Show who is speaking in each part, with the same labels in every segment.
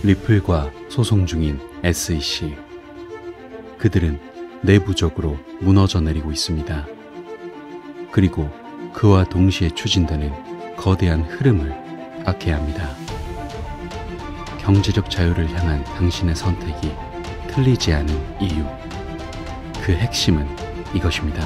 Speaker 1: 리플과 소송 중인 SEC. 그들은 내부적으로 무너져 내리고 있습니다. 그리고 그와 동시에 추진되는 거대한 흐름을 파악해야 합니다. 경제적 자유를 향한 당신의 선택이 틀리지 않은 이유. 그 핵심은 이것입니다.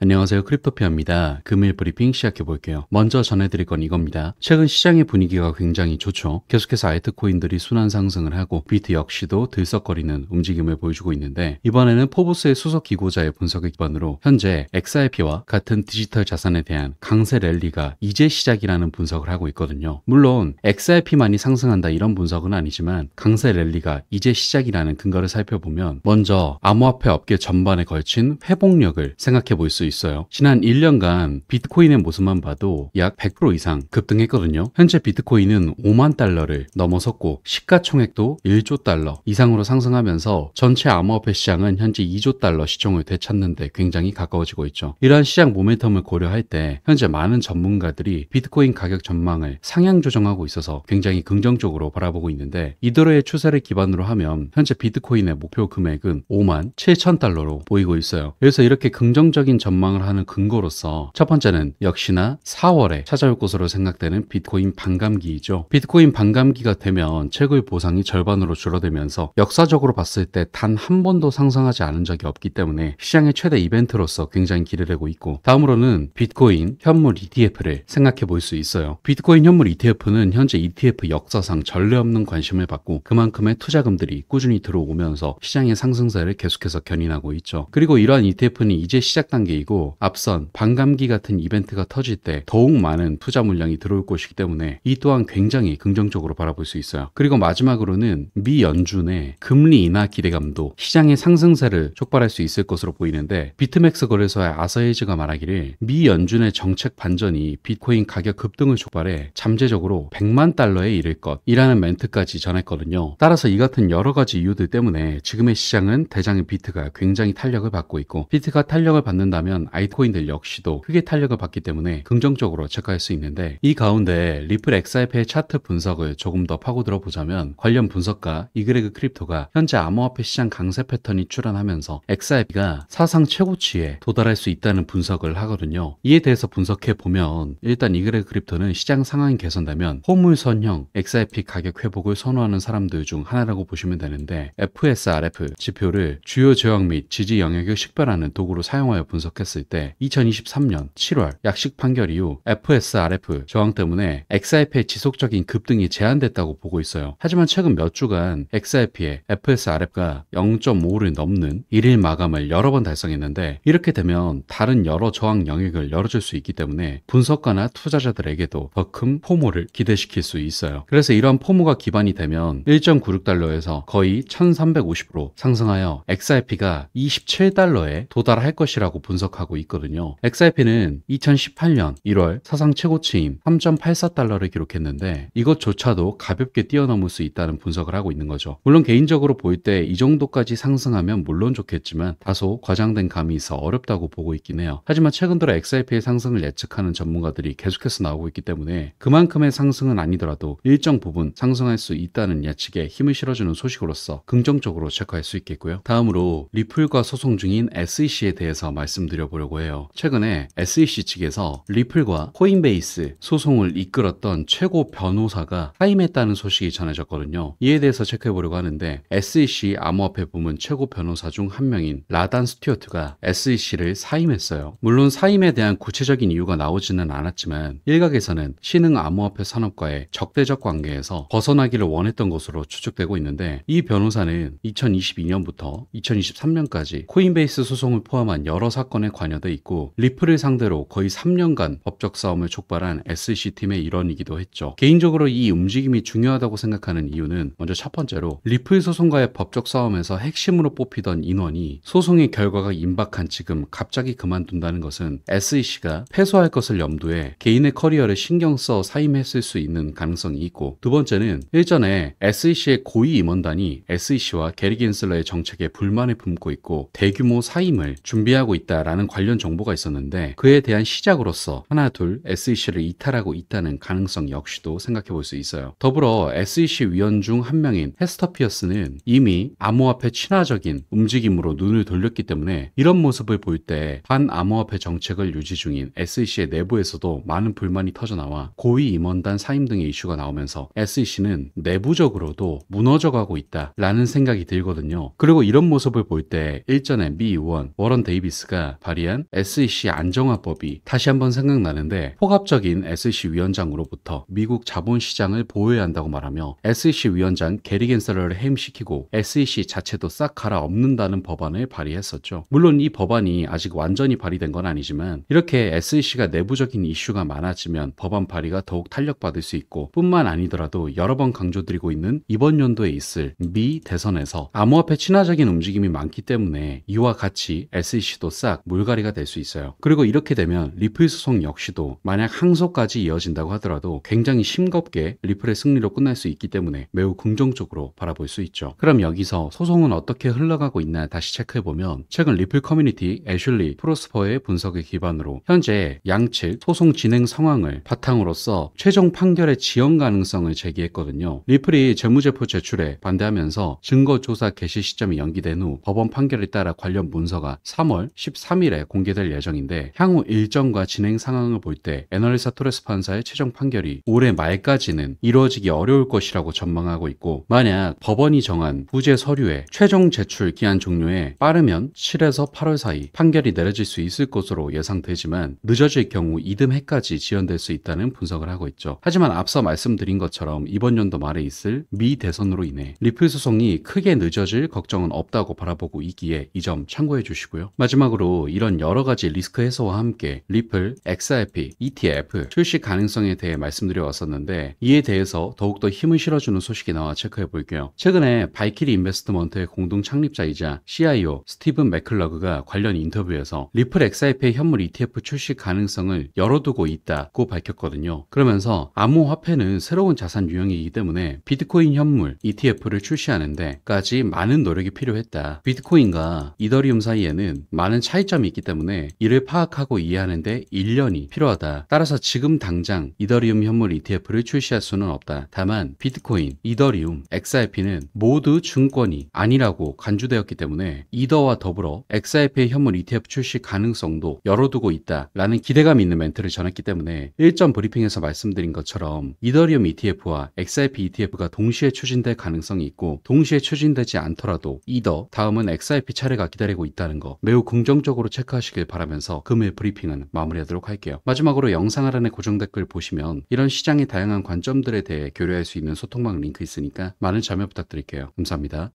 Speaker 1: 안녕하세요, 크립토피아입니다. 금일 브리핑 시작해 볼게요. 먼저 전해드릴 건 이겁니다. 최근 시장의 분위기가 굉장히 좋죠. 계속해서 알트코인들이 순환 상승을 하고 비트 역시도 들썩거리는 움직임을 보여주고 있는데, 이번에는 포브스의 수석 기고자의 분석을 기반으로 현재 XRP와 같은 디지털 자산에 대한 강세 랠리가 이제 시작이라는 분석을 하고 있거든요. 물론 XRP만이 상승한다 이런 분석은 아니지만 강세 랠리가 이제 시작이라는 근거를 살펴보면 먼저 암호화폐 업계 전반에 걸친 회복력을 생각해 볼 수 있어요. 지난 1년간 비트코인의 모습만 봐도 약 100% 이상 급등했거든요. 현재 비트코인은 5만 달러를 넘어섰고 시가총액도 1조 달러 이상으로 상승하면서 전체 암호화폐 시장은 현재 2조 달러 시총을 되찾는데 굉장히 가까워지고 있죠. 이러한 시장 모멘텀을 고려할 때 현재 많은 전문가들이 비트코인 가격 전망을 상향 조정하고 있어서 굉장히 긍정적으로 바라보고 있는데, 이대로의 추세를 기반으로 하면 현재 비트코인의 목표 금액은 5만 7천 달러로 보이고 있어요. 그래서 이렇게 긍정적인 전망을 하는 근거로서 첫 번째는 역시나 4월에 찾아올 것으로 생각되는 비트코인 반감기이죠. 비트코인 반감기가 되면 채굴 보상이 절반으로 줄어들면서 역사적으로 봤을 때 단 한 번도 상승하지 않은 적이 없기 때문에 시장의 최대 이벤트로서 굉장히 기대되고 있고, 다음으로는 비트코인 현물 ETF를 생각해 볼 수 있어요. 비트코인 현물 ETF는 현재 ETF 역사상 전례 없는 관심을 받고 그만큼의 투자금들이 꾸준히 들어오면서 시장의 상승세를 계속해서 견인하고 있죠. 그리고 이러한 ETF는 이제 시작 단계이고 앞선 반감기 같은 이벤트가 터질 때 더욱 많은 투자 물량이 들어올 것이기 때문에 이 또한 굉장히 긍정적으로 바라볼 수 있어요. 그리고 마지막으로는 미 연준의 금리 인하 기대감도 시장의 상승세를 촉발할 수 있을 것으로 보이는데, 비트맥스 거래소의 아서헤이즈가 말하기를 미 연준의 정책 반전이 비트코인 가격 급등을 촉발해 잠재적으로 100만 달러에 이를 것이라는 멘트까지 전했거든요. 따라서 이 같은 여러 가지 이유들 때문에 지금의 시장은 대장의 비트가 굉장히 탄력을 받고 있고, 비트가 탄력을 받는다면 알트코인들 역시도 크게 탄력을 받기 때문에 긍정적으로 체크할 수 있는데, 이 가운데 리플 XRP의 차트 분석을 조금 더 파고들어 보자면 관련 분석가 이그레그 크립토가 현재 암호화폐 시장 강세 패턴이 출현하면서 XRP가 사상 최고치에 도달할 수 있다는 분석을 하거든요. 이에 대해서 분석해 보면 일단 이그레그 크립토는 시장 상황이 개선되면 호물선형 XRP 가격 회복을 선호하는 사람들 중 하나라고 보시면 되는데, FSRF 지표를 주요 저항 및 지지 영역을 식별하는 도구로 사용하여 분석했을 때 2023년 7월 약식 판결 이후 FSRF 저항 때문에 XRP의 지속적인 급등이 제한됐다고 보고 있어요. 하지만 최근 몇 주간 XRP의 FSRF가 0.5를 넘는 1일 마감을 여러 번 달성했는데, 이렇게 되면 다른 여러 저항 영역을 열어줄 수 있기 때문에 분석가나 투자자들에게도 더 큰 포모를 기대시킬 수 있어요. 그래서 이런 포모가 기반이 되면 1.96달러에서 거의 1350% 상승하여 XRP가 27달러에 도달할 것이라고 분석하고 있거든요. XRP는 2018년 1월 사상 최고치인 3.84달러를 기록했는데 이것조차도 가볍게 뛰어넘을 수 있다는 분석을 하고 있는 거죠. 물론 개인적으로 볼 때 이 정도까지 상승하면 물론 좋겠지만 다소 과장된 감이 있어 어렵다고 보고 있긴 해요. 하지만 최근 들어 XRP의 상승을 예측하는 전문가들이 계속해서 나오고 있기 때문에 그만큼의 상승은 아니더라도 일정 부분 상승할 수 있다는 예측에 힘을 실어주는 소식으로서 긍정적으로 체크할 수 있겠고요. 다음으로 리플과 소송 중인 SEC에 대해서 말씀드려보려고 해요. 최근에 SEC 측에서 리플과 코인베이스 소송을 이끌었던 최고 변호사가 사임했다는 소식이 전해졌거든요. 이에 대해서 체크해보려고 하는데, SEC 암호화폐 부문 최고 변호사 중 한 명인 라단 스튜어트가 SEC를 사임했어요. 물론 사임에 대한 구체적인 이유가 나오지는 않았지만 일각에서는 신흥 암호화폐 산업과의 적대적 관계에서 벗어나기를 원했던 것으로 추측되고 있는데, 이 변호사는 2022년부터 2023년까지 코인베이스 소송을 포함한 여러 사건에 관여돼 있고 리플을 상대로 거의 3년간 법적 싸움을 촉발한 SEC팀의 일원이기도 했죠. 개인적으로 이 움직임이 중요하다고 생각하는 이유는 먼저 첫 번째로 리플 소송과의 법적 싸움에서 핵심으로 뽑히던 인원이 소송의 결과가 임박한 지금 갑자기 그만둔다는 것은 SEC가 패소할 것을 염두에 개인의 커리어를 신경 써 사임했을 수 있는 가능성이 있고, 두 번째는 일전에 SEC의 고위 임원단이 SEC와 게리 겐슬러의 정책에 불만을 품고 있고 대규모 사임을 준비하고 있다라는 관련 정보가 있었는데 그에 대한 시작으로서 하나 둘 SEC를 이탈하고 있다는 가능성 역시도 생각해 볼 수 있어요. 더불어 SEC 위원 중 한 명인 헤스터 피어스는 이미 암호화폐 친화적인 움직임으로 눈을 돌렸기 때문에 이런 모습을 볼 때 반암호화폐 정책을 유지 중인 SEC의 내부에서도 많은 불만이 터져나와 고위 임원단 사임 등의 이슈가 나오면서 SEC는 내부적으로도 무너져가고 있다라는 생각이 들거든요. 그리고 이런 모습을 볼 때 일전에 미 의원 워런 데이비스가 발의한 SEC 안정화법이 다시 한번 생각나는데 포괄적인 SEC 위원장으로부터 미국 자본시장을 보호해야 한다고 말하며 SEC 위원장 게리 겐셀러를 해임시키고 SEC 자체도 싹 갈아엎는다는 법안을 발의했었죠. 물론 이 법안이 아직 완전히 발의된 건 아니지만 이렇게 SEC가 내부적인 이슈가 많아지면 법안 발의가 더욱 탄력받을 수 있고 뿐만 아니더라도 여러 번 강조드리고 있는 이번 연도에 있을 미 대선에서 암호화폐 친화적인 움직임이 많기 때문에 이와 같이 SEC도 싹 물갈이가 될 수 있어요. 그리고 이렇게 되면 리플 소송 역시도 만약 항소까지 이어진다고 하더라도 굉장히 싱겁게 리플의 승리로 끝날 수 있기 때문에 매우 긍정적으로 바라볼 수 있죠. 그럼 여기서 소송은 어떻게 흘러가고 있나 다시 체크해보면 최근 리플 커뮤니티 애슐리 프로스퍼의 분석을 기반으로 현재 양측 소송 진행 상황을 바탕으로서 최종 판결의 지연 가능성을 제기했거든요. 리플이 재무제표 제출에 반대하면서 증거조사 개시 시점이 연기된 후 법원 판결에 따라 관련 문서가 3월 13일에 공개될 예정인데 향후 일정과 진행 상황을 볼 때 에널리사 토레스 판사의 최종 판결이 올해 말까지는 이루어지기 어려울 것이라고 전망하고 있고 만약 법원이 정한 부재 서류의 최종 제출 기한 종료에 빠르면 7에서 8월 사이 판결이 내려질 수 있을 것으로 예상되지만 늦어질 경우 이듬해까지 지연될 수 있다는 분석을 하고 있죠. 하지만 앞서 말씀드린 것처럼 이번 연도 말에 있을 미 대선으로 인해 리플 소송이 크게 늦어질 걱정은 없다고 바라보고 있기에 이 점 참고해 주시고요. 마지막으로 이런 여러 가지 리스크 해소와 함께 리플, XRP, ETF 출시 가능성에 대해 말씀드려 왔었는데 이에 대해서 더욱더 힘을 실어주는 소식이 나와 체크해 볼게요. 최근에 발키리 인베스트먼트의 공동 창립자이자 CIO 스티븐 맥클러그가 관련 인터뷰에서 리플 XRP 현물 ETF 출시 가능성을 열어두고 있다고 밝혔거든요. 그러면서 암호화폐는 새로운 자산 유형이기 때문에 비트코인 현물 ETF를 출시하는데까지 많은 노력이 필요했다. 비트코인과 이더리움 사이에는 많은 차이점이 있기 때문에 이를 파악하고 이해하는데 1년이 필요하다. 따라서 지금 당장 이더리움 현물 ETF를 출시할 수는 없다. 다만 비트코인, 이더리움, XRP는 모두 증권이 아니라고 간주되었기 때문에 이더와 더불어 XRP 현물 ETF 출시 가능성도 열어두고 있다라는 기대감 있는 멘트를 전했기 때문에 일전 브리핑에서 말씀드린 것처럼 이더리움 ETF와 XRP ETF가 동시에 추진될 가능성이 있고 동시에 추진되지 않더라도 이더 다음은 XRP 차례가 기다리고 있다는 거 매우 긍정적으로 체크하시길 바라면서 금일 브리핑은 마무리하도록 할게요. 마지막으로 영상 하단의 고정 댓글 보시면 이런 시장의 다양한 관점들에 대해 교류할 수 있는 소통방 링크 있으니까 많은 참여 부탁드릴게요. 감사합니다.